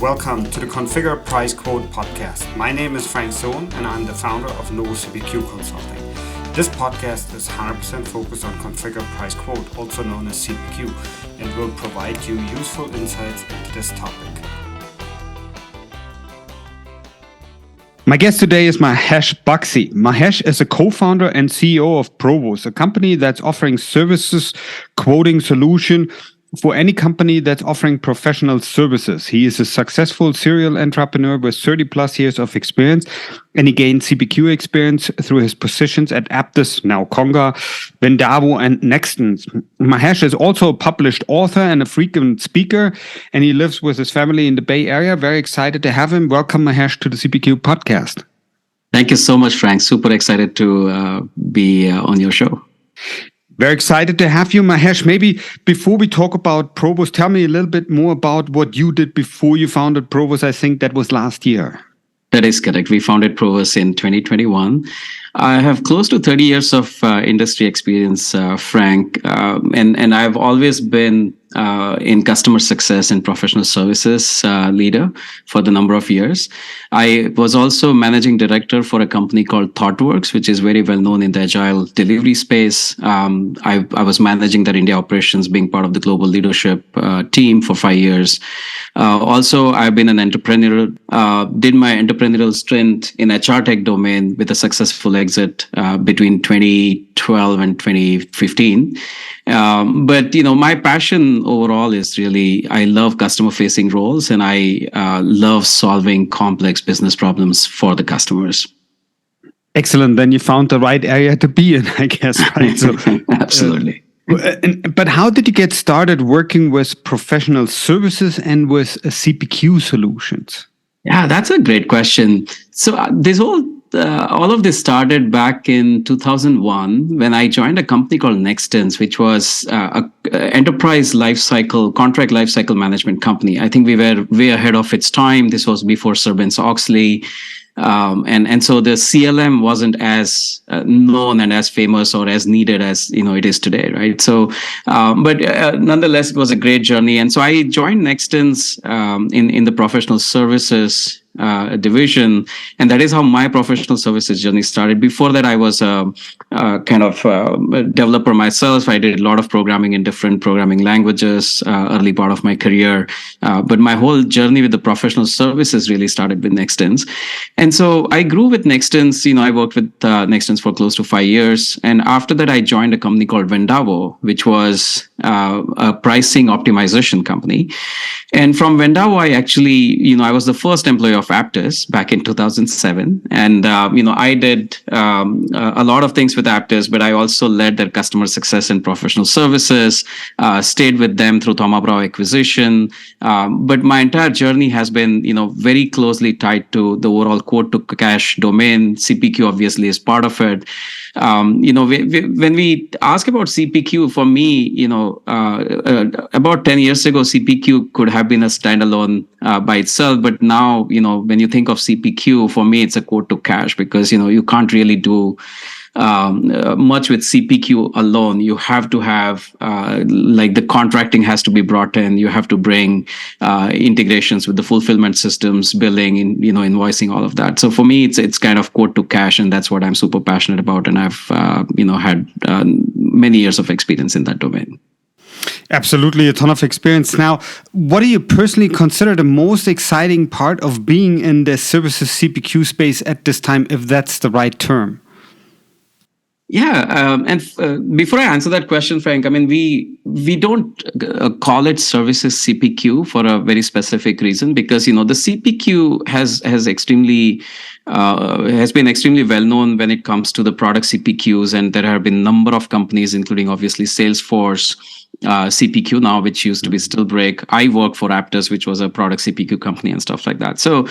Welcome to the Configure Price Quote podcast. My name is Frank Sohn and I'm the founder of Provus CPQ Consulting. This podcast is 100% focused on Configure Price Quote, also known as CPQ, and will provide you useful insights into this topic. My guest today is Mahesh Baxi. Mahesh is a co-founder and CEO of Provus, a company that's offering services quoting solution for any company that's offering professional services. He is a successful serial entrepreneur with 30 plus years of experience, and he gained CPQ experience through his positions at Aptus, now Conga, Vendavo, and Nextens. Mahesh is also a published author and a frequent speaker, and he lives with his family in the Bay Area. Very excited to have him. Welcome, Mahesh, to the CPQ podcast. Thank you so much, Frank. Super excited to be on your show. Very excited to have you, Mahesh. Maybe before we talk about Provus, tell me a little bit more about what you did before you founded Provus. I think that was last year. That is correct. We founded Provus in 2021. I have close to 30 years of industry experience, Frank, and I've always been in customer success and professional services leader for the number of years. I was also managing director for a company called ThoughtWorks, which is very well known in the agile delivery space. I was managing their India operations, being part of the global leadership team for 5 years. Also, I've been an entrepreneur, did my entrepreneurial stint in HR tech domain with a successful exit between 2012 and 2015. But my passion overall is really, I love customer facing roles and I love solving complex business problems for the customers. Excellent. Then you found the right area to be in, I guess, right? So, absolutely. But how did you get started working with professional services and with CPQ solutions? Yeah, that's a great question. So all of this started back in 2001 when I joined a company called Nextens, which was an enterprise lifecycle, contract lifecycle management company. I think we were way ahead of its time. This was before Sarbanes-Oxley. And so the CLM wasn't as known and as famous or as needed as it is today, right? So, but nonetheless, it was a great journey. And so I joined Nextens in the professional services division, and that is how my professional services journey started. Before that, I was a developer myself. I did a lot of programming in different programming languages early part of my career, but my whole journey with the professional services really started with Nextens. And so I grew with Nextens. I worked with Nextens for close to 5 years, and after that, I joined a company called Vendavo, which was a pricing optimization company. And from Vendavo, I actually, I was the first employee of Aptus back in 2007. And, I did a lot of things with Aptus, but I also led their customer success and professional services, stayed with them through Thoma Bravo acquisition. But my entire journey has been, very closely tied to the overall quote to cash domain. CPQ obviously is part of it. When we ask about CPQ, for me, about 10 years ago, CPQ could have been a standalone by itself. But now, when you think of CPQ, for me, it's a quote to cash because, you can't really do much with CPQ alone. You have to have the contracting has to be brought in. You have to bring integrations with the fulfillment systems, billing, invoicing, all of that. So for me, it's kind of quote to cash, and that's what I'm super passionate about. And I've had many years of experience in that domain. Absolutely, a ton of experience. Now, what do you personally consider the most exciting part of being in the services CPQ space at this time, if that's the right term? Yeah, before I answer that question, Frank, I mean, we don't call it Services CPQ for a very specific reason, because the CPQ has been extremely well known when it comes to the product CPQs, and there have been a number of companies, including obviously Salesforce CPQ now, which used to be Stillbreak. I work for Aptus, which was a product CPQ company and stuff like that. So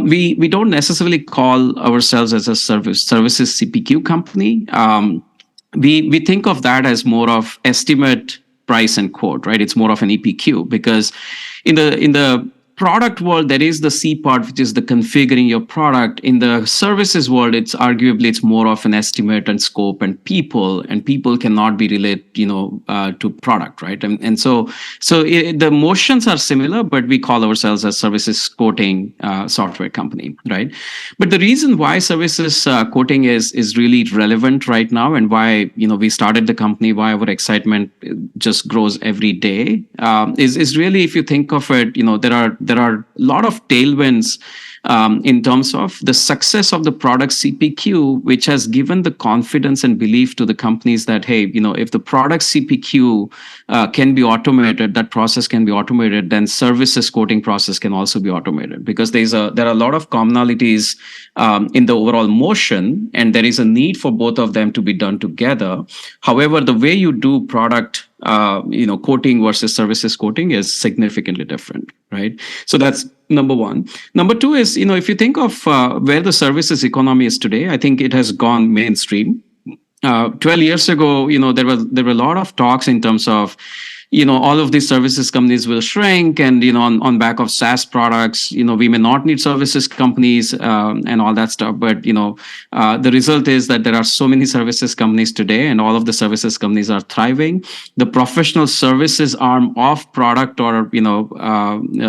we don't necessarily call ourselves as a services CPQ company. We think of that as more of estimate, price, and quote, right? It's more of an EPQ, because in the product world, there is the C part, which is the configuring your product. In the services world, it's more of an estimate and scope and people cannot be related, to product, right? And the motions are similar, but we call ourselves a services quoting software company, right? But the reason why services quoting is really relevant right now, and why we started the company, why our excitement just grows every day, is really, if you think of it, there are a lot of tailwinds in terms of the success of the product CPQ, which has given the confidence and belief to the companies that, hey, if the product CPQ can be automated, that process can be automated, then services quoting process can also be automated, because there are a lot of commonalities in the overall motion, and there is a need for both of them to be done together. However, the way you do product quoting versus services quoting is significantly different, right? So that's number one. Number two is, if you think of where the services economy is today, I think it has gone mainstream. 12 years ago, there were a lot of talks in terms of, all of these services companies will shrink, and on back of SaaS products, we may not need services companies and all that stuff. But the result is that there are so many services companies today, and all of the services companies are thriving. The professional services arm of product or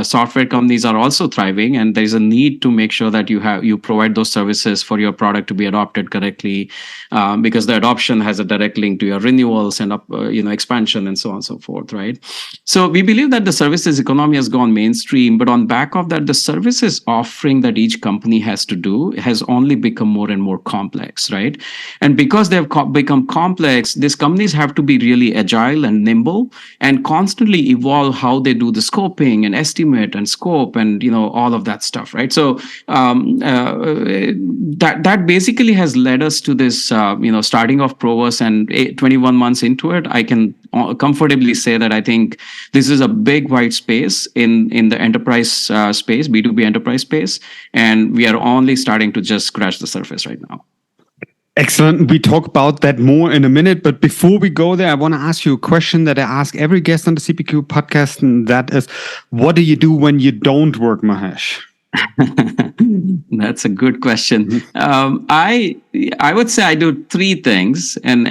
software companies are also thriving, and there is a need to make sure that you provide those services for your product to be adopted correctly, because the adoption has a direct link to your renewals and expansion and so on and so forth. Right. So we believe that the services economy has gone mainstream, but on back of that, the services offering that each company has to do has only become more and more complex, right? And because they have become complex, these companies have to be really agile and nimble and constantly evolve how they do the scoping and estimate and scope and all of that stuff, right? So that basically has led us to this, starting off Provus, and 21 months into it, I can comfortably say that I think this is a big white space in the enterprise space, B2B enterprise space, and we are only starting to just scratch the surface right now. Excellent. We talk about that more in a minute, but before we go there, I want to ask you a question that I ask every guest on the CPQ podcast, and that is, what do you do when you don't work, Mahesh? That's a good question. I would say I do three things, and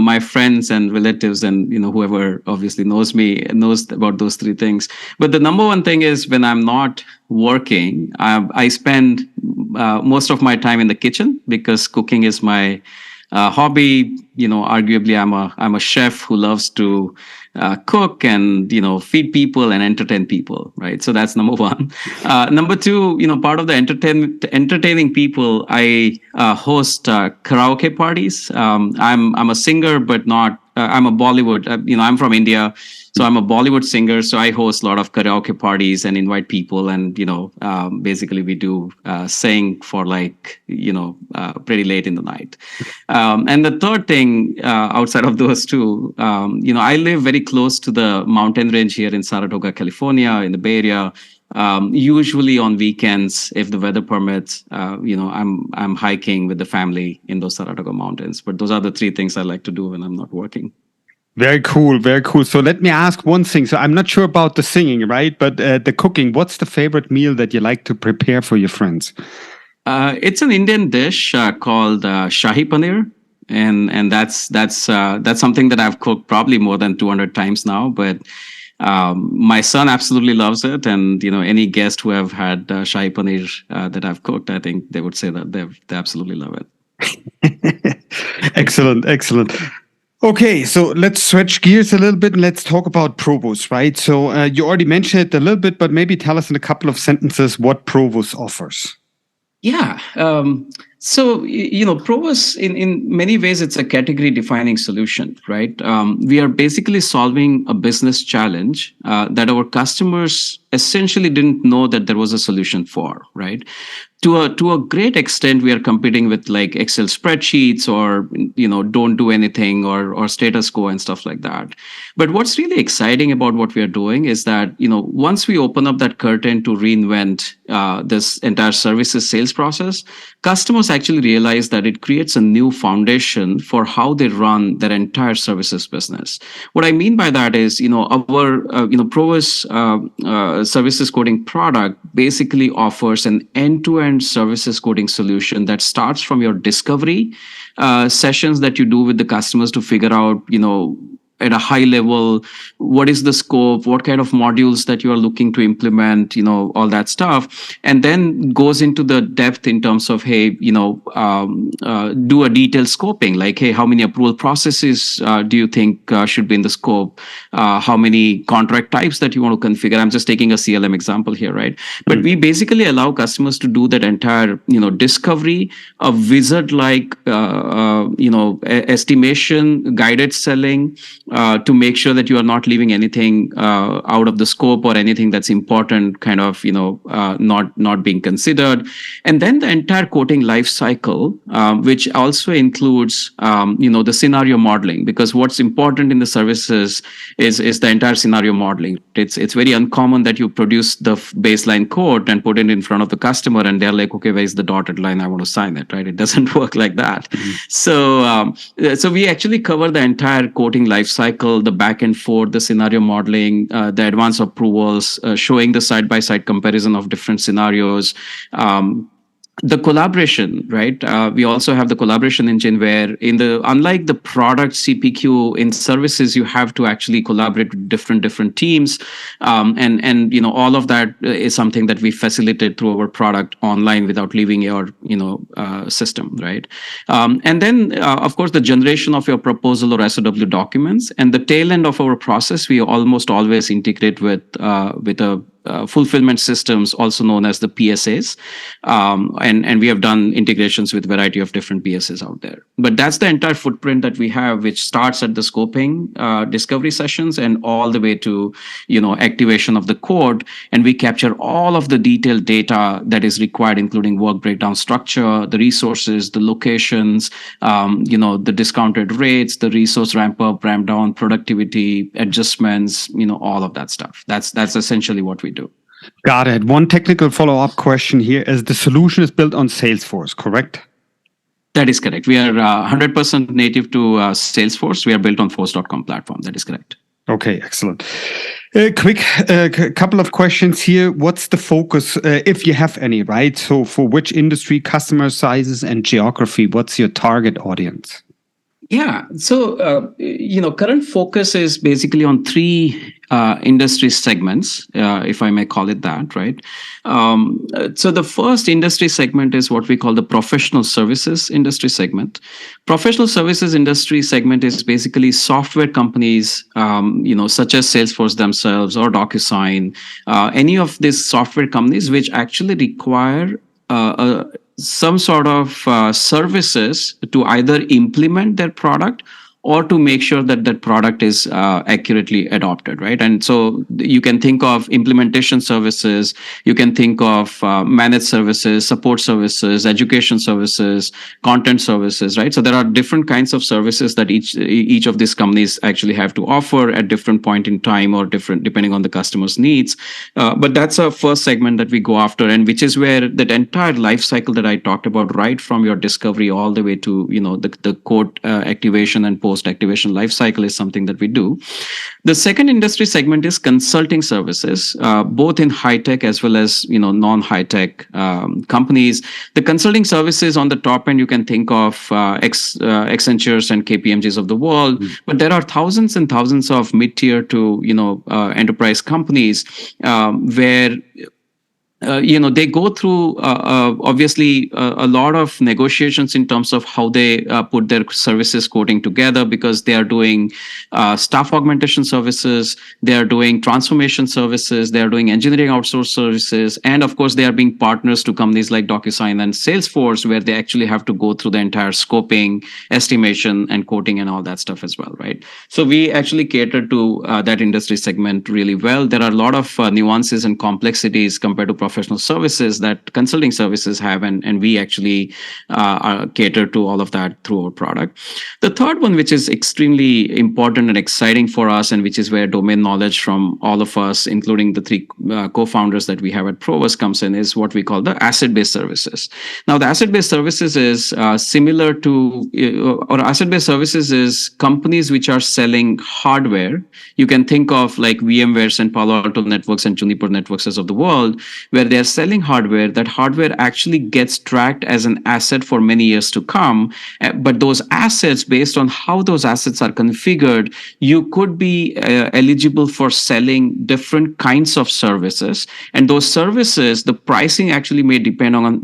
my friends and relatives and whoever obviously knows me knows about those three things. But the number one thing is, when I'm not working, I spend most of my time in the kitchen, because cooking is my hobby. Arguably, I'm a chef who loves to cook and feed people and entertain people, right? So that's number one. Number two, part of the entertaining people, I host karaoke parties. I'm a singer, but not. I'm a Bollywood. I'm from India, so I'm a Bollywood singer. So I host a lot of karaoke parties and invite people, and basically we do sing for pretty late in the night. And the third thing, outside of those two, I live very close to the mountain range here in Saratoga, California, in the Bay Area. Usually on weekends, if the weather permits, I'm hiking with the family in those Saratoga mountains. But those are the three things I like to do when I'm not working. Very cool, very cool. So let me ask one thing. So I'm not sure about the singing, right? But the cooking, what's the favorite meal that you like to prepare for your friends? It's an Indian dish called Shahi Paneer. And that's something that I've cooked probably more than 200 times now. But my son absolutely loves it. And, any guest who have had Shahi Paneer that I've cooked, I think they would say that they absolutely love it. Excellent, excellent. Okay, so let's switch gears a little bit and let's talk about Provus, right? So you already mentioned it a little bit, but maybe tell us in a couple of sentences what Provus offers. Yeah. So, Provus, in many ways, it's a category defining solution, right? We are basically solving a business challenge that our customers essentially didn't know that there was a solution for, right? To a great extent, we are competing with like Excel spreadsheets or, don't do anything or status quo and stuff like that. But what's really exciting about what we are doing is that, once we open up that curtain to reinvent this entire services sales process, customers actually realized that it creates a new foundation for how they run their entire services business. What I mean by that is, our Provus services quoting product basically offers an end-to-end services quoting solution that starts from your discovery sessions that you do with the customers to figure out, at a high level, what is the scope, what kind of modules that you are looking to implement, all that stuff, and then goes into the depth in terms of, hey, do a detailed scoping, like, hey, how many approval processes do you think should be in the scope, how many contract types that you want to configure. I'm just taking a CLM example here, right? But we basically allow customers to do that entire, discovery, a wizard like, estimation, guided selling, to make sure that you are not leaving anything out of the scope or anything that's important kind of not being considered. And then the entire quoting life cycle, which also includes the scenario modeling, because what's important in the services is the entire scenario modeling. It's very uncommon that you produce the baseline quote and put it in front of the customer and they're like, okay, where's the dotted line, I want to sign it, right? It doesn't work like that. So we actually cover the entire quoting life cycle, the back and forth, the scenario modeling, the advance approvals, showing the side-by-side comparison of different scenarios. The collaboration, right? We also have the collaboration engine where unlike the product CPQ in services, you have to actually collaborate with different teams. And all of that is something that we facilitate through our product online without leaving your, system, right? And then, of course, the generation of your proposal or SOW documents, and the tail end of our process, we almost always integrate with a fulfillment systems, also known as the PSAs. And we have done integrations with a variety of different PSAs out there. But that's the entire footprint that we have, which starts at the scoping, discovery sessions, and all the way to, activation of the quote. And we capture all of the detailed data that is required, including work breakdown structure, the resources, the locations, the discounted rates, the resource ramp up, ramp down, productivity, adjustments, all of that stuff. That's essentially what we do. Got it. One technical follow-up question here is the solution is built on Salesforce, correct? That is correct. We are 100% native to Salesforce. We are built on Force.com platform. That is correct. Okay, excellent. Quick couple of questions here. What's the focus, if you have any, right? So for which industry, customer sizes, and geography, what's your target audience? Yeah. So, current focus is basically on three industry segments, if I may call it that, right? So the first industry segment is what we call the professional services industry segment. Professional services industry segment is basically software companies, such as Salesforce themselves or DocuSign, any of these software companies which actually require some sort of services to either implement their product or to make sure that that product is accurately adopted, right? And so you can think of implementation services, you can think of managed services, support services, education services, content services, right? So there are different kinds of services that each of these companies actually have to offer at different point in time or different depending on the customer's needs. But that's a first segment that we go after, and which is where that entire life cycle that I talked about, right from your discovery all the way to the quote activation and post activation life cycle, is something that we do. The second industry segment is consulting services, both in high tech as well as non-high tech companies. The consulting services on the top end, you can think of Accentures and KPMGs of the world, but there are thousands and thousands of mid-tier to enterprise companies where they go through obviously a lot of negotiations in terms of how they put their services quoting together, because they are doing staff augmentation services, they are doing transformation services, they are doing engineering outsource services, and of course they are being partners to companies like DocuSign and Salesforce, where they actually have to go through the entire scoping, estimation, and quoting and all that stuff as well, right? So we actually cater to that industry segment really well. There are a lot of nuances and complexities compared to professional professional services that consulting services have, and we actually cater to all of that through our product. The third one, which is extremely important and exciting for us, and which is where domain knowledge from all of us, including the three co-founders that we have at Provus, comes in, is what we call the asset-based services. Now, the asset-based services is similar to, or asset-based services is companies which are selling hardware. You can think of like VMware's and Palo Alto Networks and Juniper Networks of the world, where they're selling hardware. That hardware actually gets tracked as an asset for many years to come. But those assets, based on how those assets are configured, you could be eligible for selling different kinds of services. And those services, the pricing actually may depend on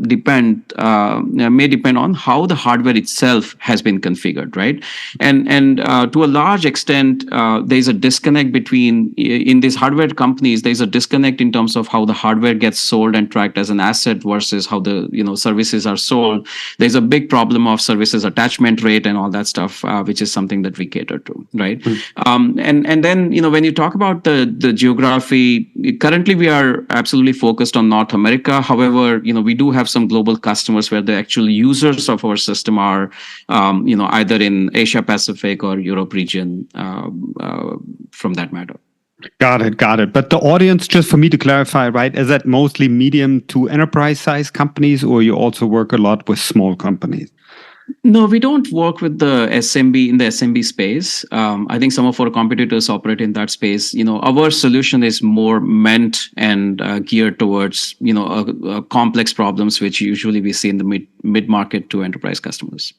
how the hardware itself has been configured, right? And to a large extent, there's a disconnect between, in these hardware companies, there's a disconnect in terms of how the hardware gets sold and tracked as an asset versus how the services are sold. There's a big problem of services attachment rate and all that stuff, which is something that we cater to, right? And then when you talk about the geography, currently we are absolutely focused on North America. However, we do have some global customers where the actual users of our system are either in Asia Pacific or Europe region, from that matter. Got it. But the audience, just for me to clarify, right, is that mostly medium to enterprise size companies, or you also work a lot with small companies? No, we don't work with the SMB in the SMB space. I think some of our competitors operate in that space. Our solution is more meant and geared towards complex problems, which usually we see in the mid-market to enterprise customers.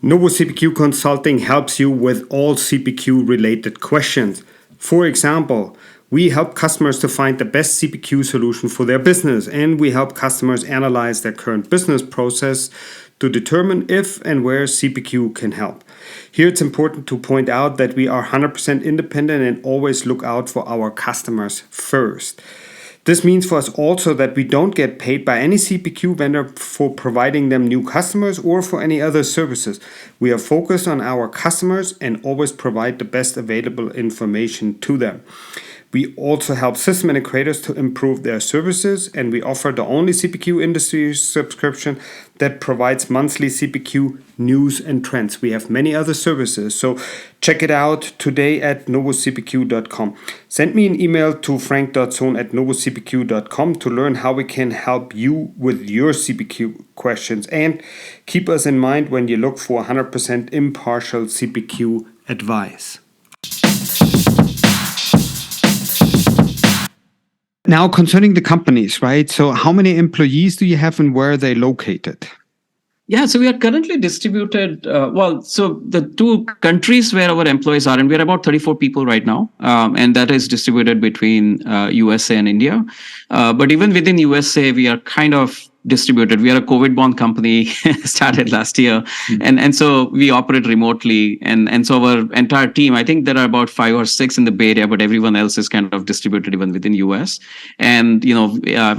Novus CPQ Consulting helps you with all CPQ related questions. For example, we help customers to find the best CPQ solution for their business, and we help customers analyze their current business process to determine if and where CPQ can help. Here it's important to point out that we are 100% independent and always look out for our customers first. This means for us also that we don't get paid by any CPQ vendor for providing them new customers or for any other services. We are focused on our customers and always provide the best available information to them. We also help system integrators to improve their services, and we offer the only CPQ industry subscription that provides monthly CPQ news and trends. We have many other services, so check it out today at novuscpq.com. Send me an email to frank.sohn@novuscpq.com to learn how we can help you with your CPQ questions, and keep us in mind when you look for 100% impartial CPQ advice. Now, concerning the companies, right? So how many employees do you have and where are they located? Yeah, so we are currently distributed. So the two countries where our employees are, and we're about 34 people right now, and that is distributed between USA and India. But even within USA, we are kind of distributed. We are a COVID-born company, started last year, and so we operate remotely. And so our entire team, I think there are about 5 or 6 in the Bay Area, but everyone else is kind of distributed even within US. And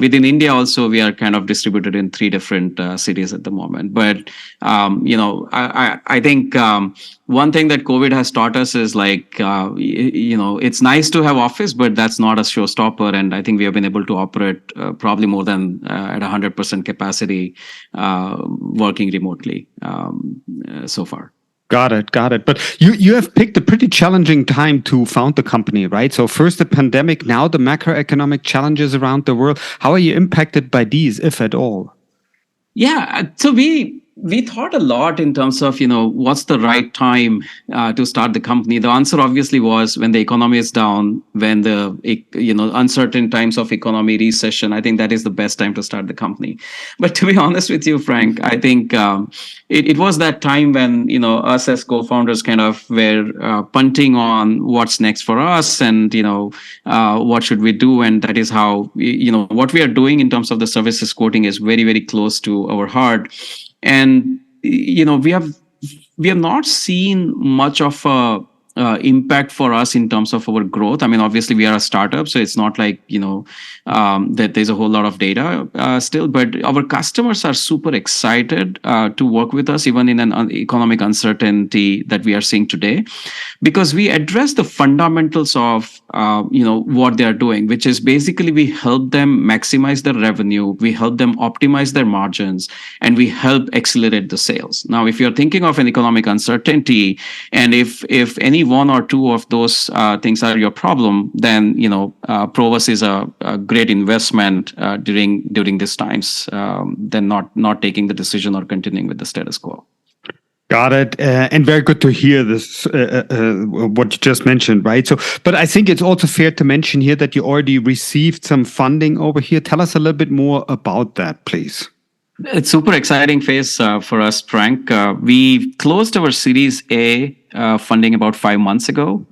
within India also, we are kind of distributed in 3 different cities at the moment. But I think one thing that COVID has taught us is it's nice to have office, but that's not a showstopper. And I think we have been able to operate probably more than at 100% capacity working remotely so far. Got it. But you have picked a pretty challenging time to found the company, right? So first the pandemic, now the macroeconomic challenges around the world. How are you impacted by these, if at all? Yeah, so we thought a lot in terms of, what's the right time to start the company. The answer obviously was when the economy is down, when the, uncertain times of economy recession. I think that is the best time to start the company. But to be honest with you, Frank, I think it was that time when, us as co-founders kind of were punting on what's next for us and, what should we do. And that is how, what we are doing in terms of the services quoting is very, very close to our heart. And we have not seen much of a impact for us in terms of our growth. I mean, obviously we are a startup, so it's not like that there's a whole lot of data still. But our customers are super excited to work with us, even in an economic uncertainty that we are seeing today, because we address the fundamentals of what they are doing, which is basically we help them maximize their revenue, we help them optimize their margins, and we help accelerate the sales. Now, if you're thinking of an economic uncertainty, and if any one or two of those things are your problem, then Provus is a great investment during these times, than not taking the decision or continuing with the status quo. Got it. And very good to hear this, what you just mentioned, right? So, but I think it's also fair to mention here that you already received some funding over here. Tell us a little bit more about that, please. It's super exciting phase for us, Frank. We closed our Series A funding about 5 months ago.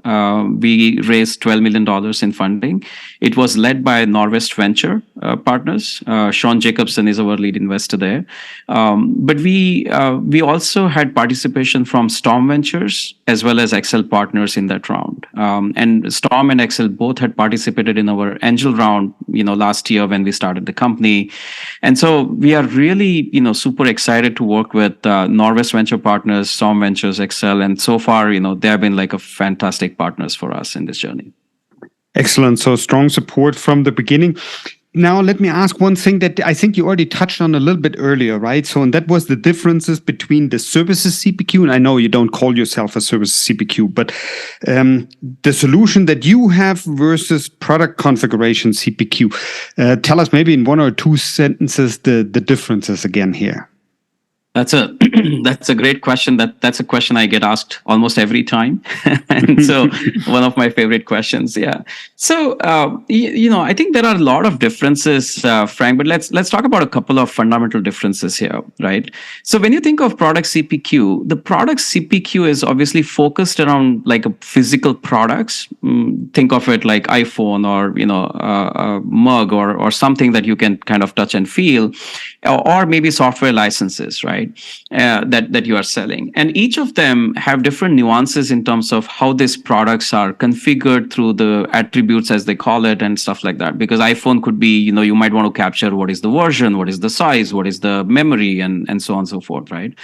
We raised $12 million in funding. It was led by Norwest Venture Partners. Sean Jacobson is our lead investor there. But we also had participation from Storm Ventures as well as Excel Partners in that round. And Storm and Excel both had participated in our angel round, last year when we started the company. And so we are really, super excited to work with Norwest Venture Partners, Storm Ventures, Excel, and so far, they have been like a fantastic partners for us in this journey. Excellent. So strong support from the beginning. Now, let me ask one thing that I think you already touched on a little bit earlier, right? So, and that was the differences between the Services CPQ, and I know you don't call yourself a Services CPQ, but the solution that you have versus Product Configuration CPQ. Tell us maybe in one or two sentences the differences again here. That's a great question. That's a question I get asked almost every time, and so one of my favorite questions. Yeah. So I think there are a lot of differences, Frank. But let's talk about a couple of fundamental differences here, right? So when you think of product CPQ, the product CPQ is obviously focused around like a physical products. Think of it like iPhone or a mug or something that you can kind of touch and feel, or maybe software licenses, right? That you are selling, and each of them have different nuances in terms of how these products are configured through the attributes, as they call it, and stuff like that. Because iPhone could be, you might want to capture what is the version, what is the size, what is the memory, and so on and so forth, right?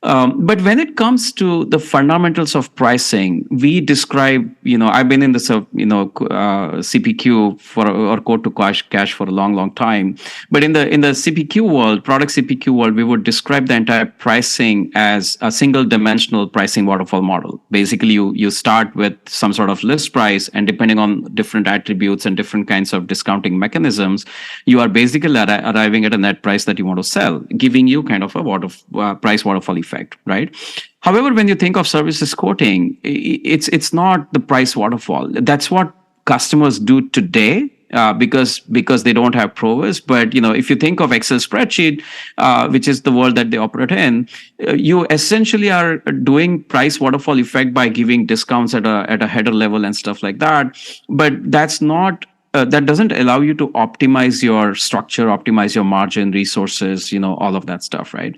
But when it comes to the fundamentals of pricing, we describe, I've been in the CPQ or quote to cash for a long time. But in the CPQ world, product CPQ world, we would describe the entire pricing as a single dimensional pricing waterfall model. Basically, you start with some sort of list price, and depending on different attributes and different kinds of discounting mechanisms, you are basically arriving at a net price that you want to sell, giving you kind of a price waterfall effect. Right. However, when you think of services quoting, it's not the price waterfall. That's what customers do today because they don't have Provus. But if you think of Excel spreadsheet, which is the world that they operate in, you essentially are doing price waterfall effect by giving discounts at a header level and stuff like that. But that's not. That doesn't allow you to optimize your structure, optimize your margin, resources, all of that stuff, right?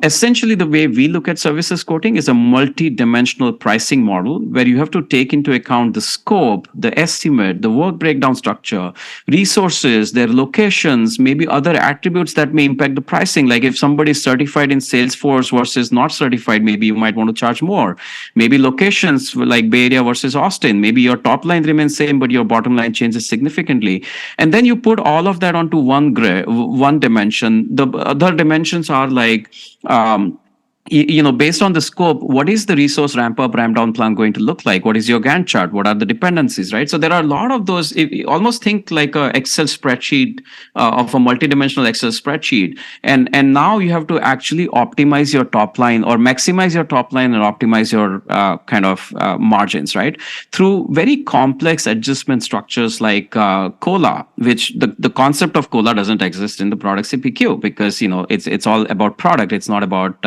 Essentially, the way we look at services quoting is a multi-dimensional pricing model where you have to take into account the scope, the estimate, the work breakdown structure, resources, their locations, maybe other attributes that may impact the pricing. Like if somebody is certified in Salesforce versus not certified, maybe you might want to charge more. Maybe locations like Bay Area versus Austin. Maybe your top line remains same, but your bottom line changes significantly. And then you put all of that onto one dimension. The other dimensions are like based on the scope, what is the resource ramp up, ramp down plan going to look like? What is your Gantt chart? What are the dependencies, right? So there are a lot of those. Almost think like a Excel spreadsheet of a multidimensional Excel spreadsheet. And now you have to actually optimize your top line or maximize your top line and optimize your margins, right? Through very complex adjustment structures like COLA, which the concept of COLA doesn't exist in the product CPQ because, it's all about product. It's not about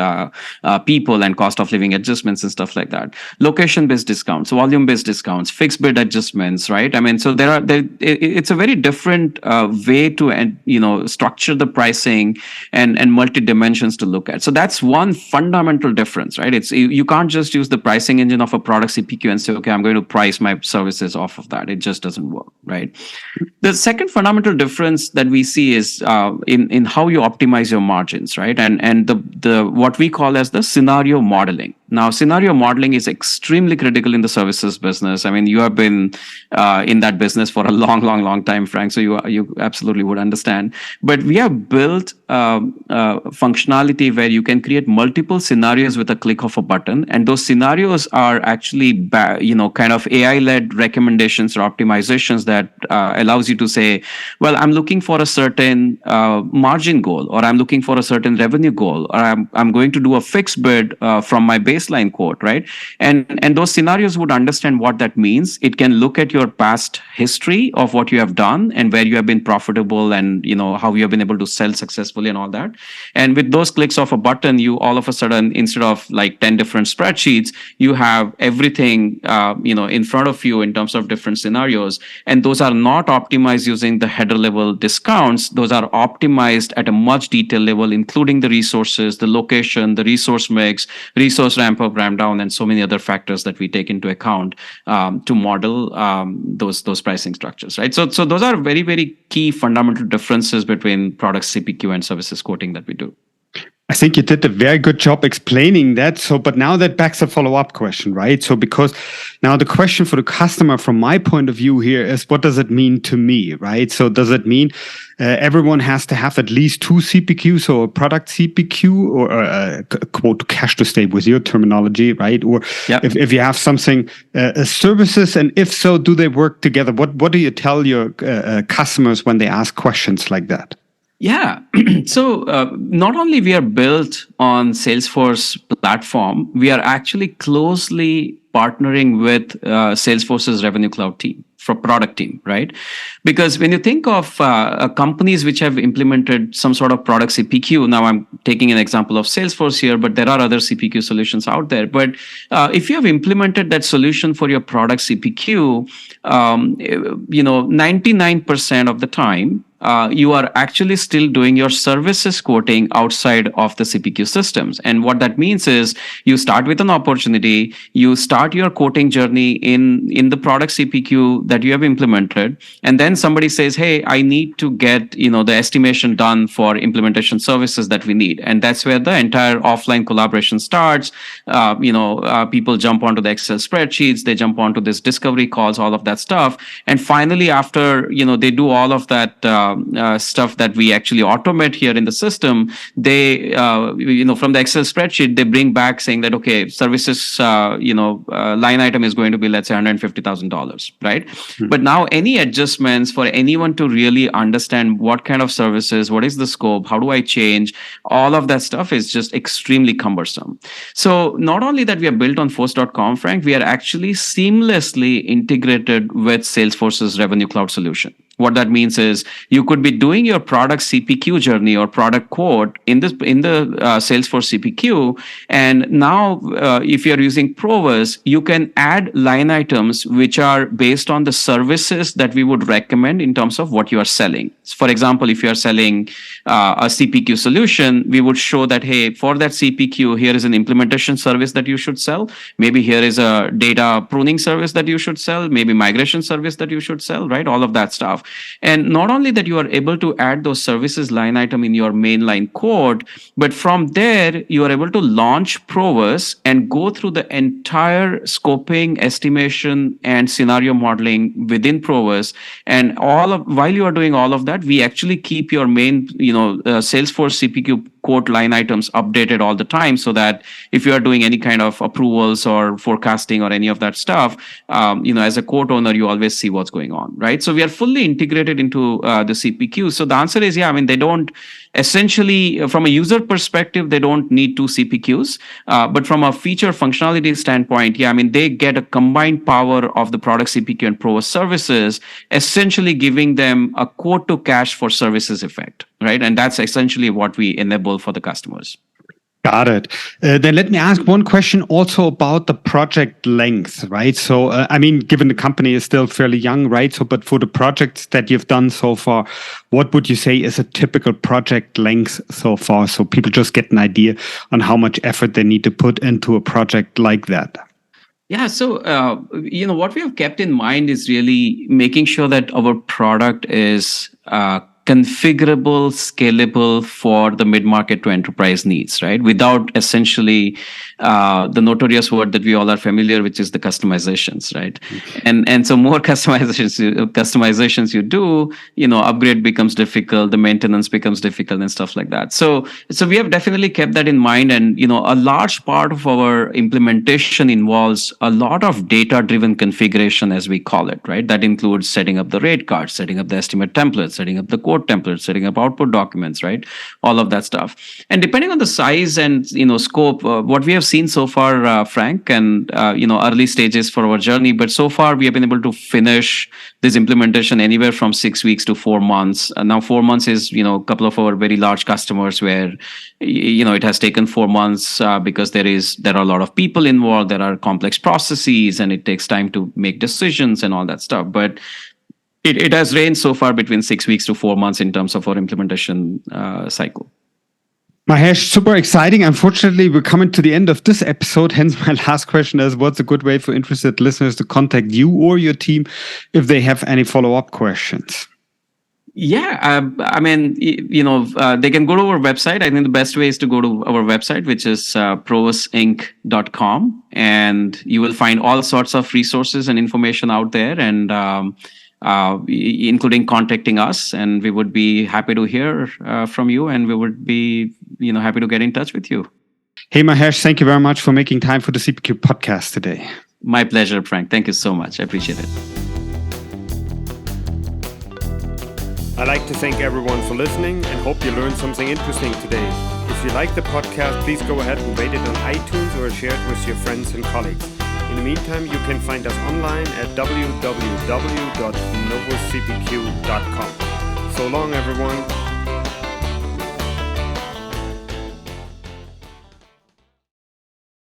people and cost of living adjustments and stuff like that. Location-based discounts, volume-based discounts, fixed bid adjustments, right? I mean, so it's a very different way to structure the pricing and multi-dimensions to look at. So that's one fundamental difference, right? It's you can't just use the pricing engine of a product CPQ and say, okay, I'm going to price my services off of that. It just doesn't work, right? The second fundamental difference that we see is in how you optimize your margins, right? And the what we call as the scenario modeling. Now, scenario modeling is extremely critical in the services business. I mean, you have been in that business for a long time, Frank, so you absolutely would understand. But we have built functionality where you can create multiple scenarios with a click of a button, and those scenarios are actually kind of AI-led recommendations or optimizations that allows you to say, well, I'm looking for a certain margin goal, or I'm looking for a certain revenue goal, or I'm going to do a fixed bid from my baseline quote, right? And those scenarios would understand what that means. It can look at your past history of what you have done and where you have been profitable, and how you have been able to sell successfully and all that. And with those clicks of a button, you all of a sudden, instead of like 10 different spreadsheets, you have everything in front of you in terms of different scenarios. And those are not optimized using the header level discounts. Those are optimized at a much detailed level, including the resources, the location, the resource mix, resource ramp up, ramp down, and so many other factors that we take into account to model those pricing structures, right? So those are very, very key fundamental differences between product CPQ and services quoting that we do. I think you did a very good job explaining that. So, but now that backs a follow-up question, right? So, because now the question for the customer, from my point of view here, is what does it mean to me, right? So, does it mean everyone has to have at least two CPQs, so a product CPQ or a quote to cash to stay with your terminology, right? Or if you have something services, and if so, do they work together? What do you tell your customers when they ask questions like that? Yeah. So not only we are built on Salesforce platform, we are actually closely partnering with Salesforce's Revenue Cloud team, for product team, right? Because when you think of companies which have implemented some sort of product CPQ, now I'm taking an example of Salesforce here, but there are other CPQ solutions out there. But if you have implemented that solution for your product CPQ, 99% of the time, you are actually still doing your services quoting outside of the CPQ systems. And what that means is you start with an opportunity, you start your quoting journey in the product CPQ that you have implemented, and then somebody says, hey, I need to get the estimation done for implementation services that we need. And that's where the entire offline collaboration starts. People jump onto the Excel spreadsheets, they jump onto this discovery calls, all of that stuff. And finally, after they do all of that stuff that we actually automate here in the system, they from the Excel spreadsheet, they bring back saying that, okay, services line item is going to be, let's say, $150,000, right? But now any adjustments for anyone to really understand what kind of services, what is the scope, how do I change, all of that stuff is just extremely cumbersome. So not only that we are built on force.com, Frank, we are actually seamlessly integrated with Salesforce's Revenue Cloud solution. What that means is you could be doing your product CPQ journey or product quote in the Salesforce CPQ, and now if you're using Provus, you can add line items which are based on the services that we would recommend in terms of what you are selling. For example, if you are selling a CPQ solution, we would show that, hey, for that CPQ, here is an implementation service that you should sell. Maybe here is a data pruning service that you should sell. Maybe migration service that you should sell, right? All of that stuff. And not only that you are able to add those services line item in your mainline quote, but from there, you are able to launch Provus and go through the entire scoping, estimation, and scenario modeling within Provus. And while you are doing all of that, we actually keep your main, Salesforce CPQ quote line items updated all the time, so that if you are doing any kind of approvals or forecasting or any of that stuff, as a quote owner, you always see what's going on, right? So we are fully integrated into the CPQ. So the answer is, they don't essentially, from a user perspective, they don't need two CPQs. But from a feature functionality standpoint, they get a combined power of the product CPQ and Provus services, essentially giving them a quote to cash for services effect, right? And that's essentially what we enable for the customers. Got it. Then let me ask one question also about the project length, right? So, given the company is still fairly young, right? So, but for the projects that you've done so far, what would you say is a typical project length so far? So people just get an idea on how much effort they need to put into a project like that. Yeah. So, what we have kept in mind is really making sure that our product is configurable, scalable for the mid-market to enterprise needs, right? Without essentially the notorious word that we all are familiar, which is the customizations, right? And so more customizations you do, upgrade becomes difficult, the maintenance becomes difficult, and stuff like that. So we have definitely kept that in mind, and a large part of our implementation involves a lot of data-driven configuration, as we call it, right? That includes setting up the rate cards, setting up the estimate templates, setting up the quote templates, setting up output documents, right? All of that stuff. And depending on the size and scope, what we have seen so far, Frank, and early stages for our journey, but so far we have been able to finish this implementation anywhere from 6 weeks to 4 months. Now 4 months is a couple of our very large customers where it has taken 4 months because there are a lot of people involved, there are complex processes, and it takes time to make decisions and all that stuff. But it has ranged so far between 6 weeks to 4 months in terms of our implementation cycle. Mahesh, super exciting. Unfortunately, we're coming to the end of this episode. Hence, my last question is, what's a good way for interested listeners to contact you or your team if they have any follow-up questions? Yeah, they can go to our website. I think the best way is to go to our website, which is provusinc.com, and you will find all sorts of resources and information out there, and including contacting us. And we would be happy to hear from you, and we would be happy to get in touch with you. Hey, Mahesh, thank you very much for making time for the CPQ podcast today. My pleasure, Frank. Thank you so much. I appreciate it. I'd like to thank everyone for listening and hope you learned something interesting today. If you like the podcast, please go ahead and rate it on iTunes or share it with your friends and colleagues. In the meantime, you can find us online at www.novuscpq.com. So long, everyone.